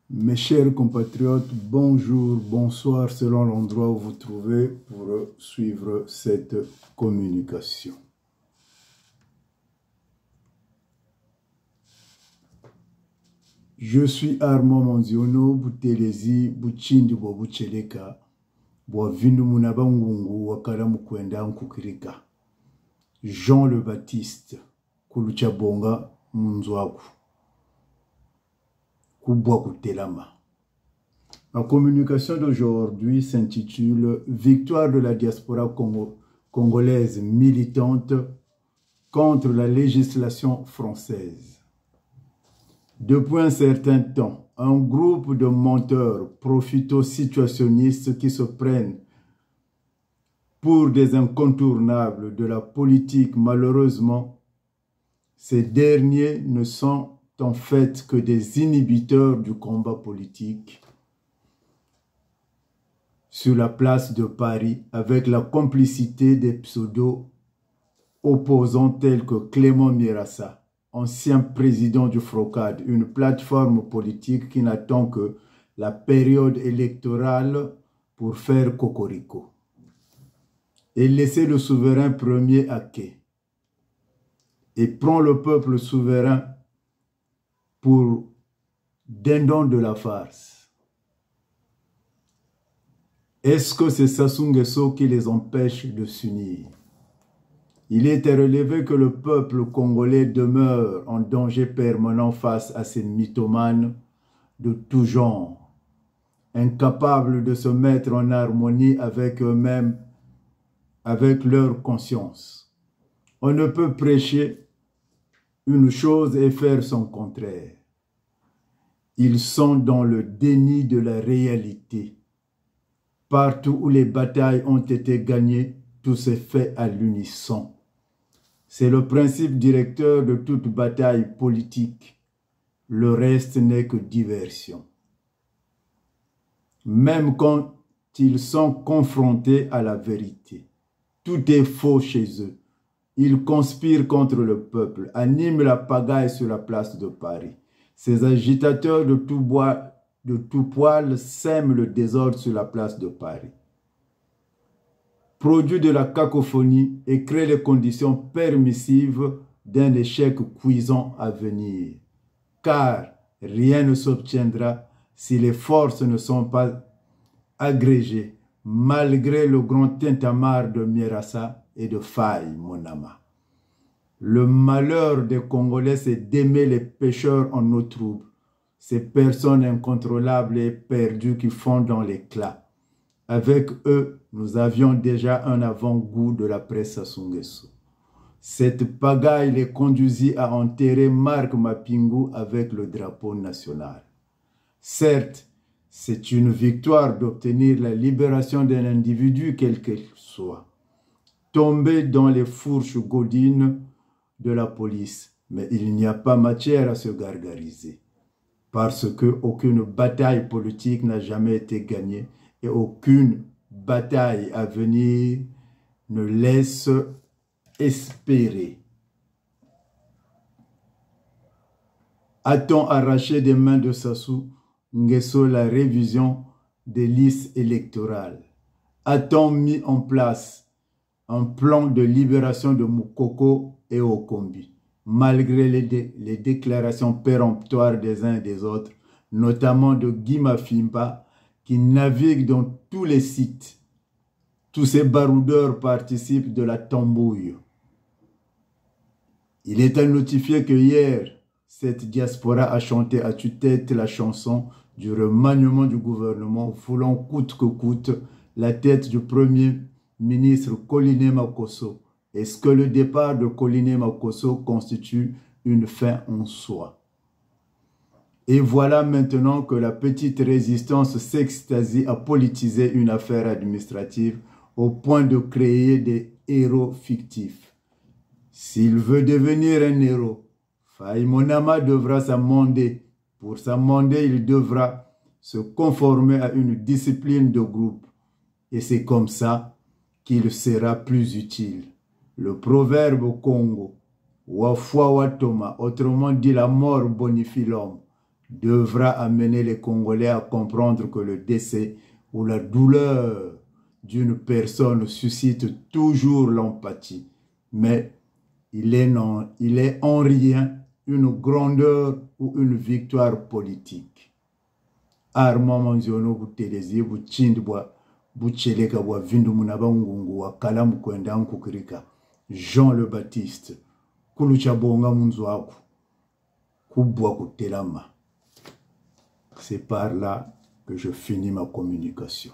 Mes chers compatriotes, bonjour, bonsoir selon l'endroit où vous trouvez pour suivre cette communication. Je suis Armand Monziono, Boutelezi, Buchindi Bobucheleka, Boavindu Munabangungu, Wakara Mukwenda Nkukirika, Jean le Baptiste, Kuluchabonga Munzwaku, Kubwaku Telama. La communication d'aujourd'hui s'intitule « Victoire de la diaspora congolaise militante contre la législation française ». Depuis un certain temps, un groupe de menteurs profito-situationnistes qui se prennent pour des incontournables de la politique, malheureusement, ces derniers ne sont en fait que des inhibiteurs du combat politique sur la place de Paris avec la complicité des pseudo-opposants tels que Clément Mirassa, ancien président du FROCAD, une plateforme politique qui n'attend que la période électorale pour faire cocorico et laisser le souverain premier à quai et prend le peuple souverain pour dindon de la farce. Est-ce que c'est Sassou Nguesso qui les empêche de s'unir? Il est à relever que le peuple congolais demeure en danger permanent face à ces mythomanes de tout genre, incapables de se mettre en harmonie avec eux-mêmes, avec leur conscience. On ne peut prêcher une chose et faire son contraire. Ils sont dans le déni de la réalité. Partout où les batailles ont été gagnées, tout s'est fait à l'unisson. C'est le principe directeur de toute bataille politique. Le reste n'est que diversion. Même quand ils sont confrontés à la vérité, tout est faux chez eux. Ils conspirent contre le peuple, animent la pagaille sur la place de Paris. Ces agitateurs de tout poil sèment le désordre sur la place de Paris, produit de la cacophonie et crée les conditions permissives d'un échec cuisant à venir. Car rien ne s'obtiendra si les forces ne sont pas agrégées, malgré le grand tintamarre de Mirassa et de Faye, Monama. Le malheur des Congolais, c'est d'aimer les pécheurs en eau trouble, ces personnes incontrôlables et perdues qui font dans l'éclat. Avec eux, nous avions déjà un avant-goût de la presse Sassou Nguesso. Cette pagaille les conduisit à enterrer Marc Mapingu avec le drapeau national. Certes, c'est une victoire d'obtenir la libération d'un individu quel qu'il soit, tombé dans les fourches godines de la police, mais il n'y a pas matière à se gargariser, parce qu'aucune bataille politique n'a jamais été gagnée et aucune bataille à venir ne laisse espérer. A-t-on arraché des mains de Sassou Nguesso la révision des listes électorales? A-t-on mis en place un plan de libération de Moukoko et Okombi, malgré les déclarations péremptoires des uns et des autres, notamment de Guy Mafimba, qui navigue dans tous les sites? Tous ces baroudeurs participent de la tambouille. Il est à notifier que hier, cette diaspora a chanté à tue-tête la chanson du remaniement du gouvernement, voulant coûte que coûte la tête du premier ministre Koliné Makosso. Est-ce que le départ de Koliné Makosso constitue une fin en soi? Et voilà maintenant que la petite résistance s'extasie à politiser une affaire administrative au point de créer des héros fictifs. S'il veut devenir un héros, Faye Monama devra s'amender. Pour s'amender, il devra se conformer à une discipline de groupe. Et c'est comme ça qu'il sera plus utile. Le proverbe au Congo, Wafwa Watoma, autrement dit la mort bonifie l'homme, devra amener les Congolais à comprendre que le décès ou la douleur d'une personne suscite toujours l'empathie, mais il est en rien une grandeur ou une victoire politique. Arma manziono butelezi buchindwa bucheleka bwa vindu munabangungu wa kalamu kwenda nkukirika. Jean le Baptiste kulucha bonga munzwaku kubwa kutelama. C'est par là que je finis ma communication.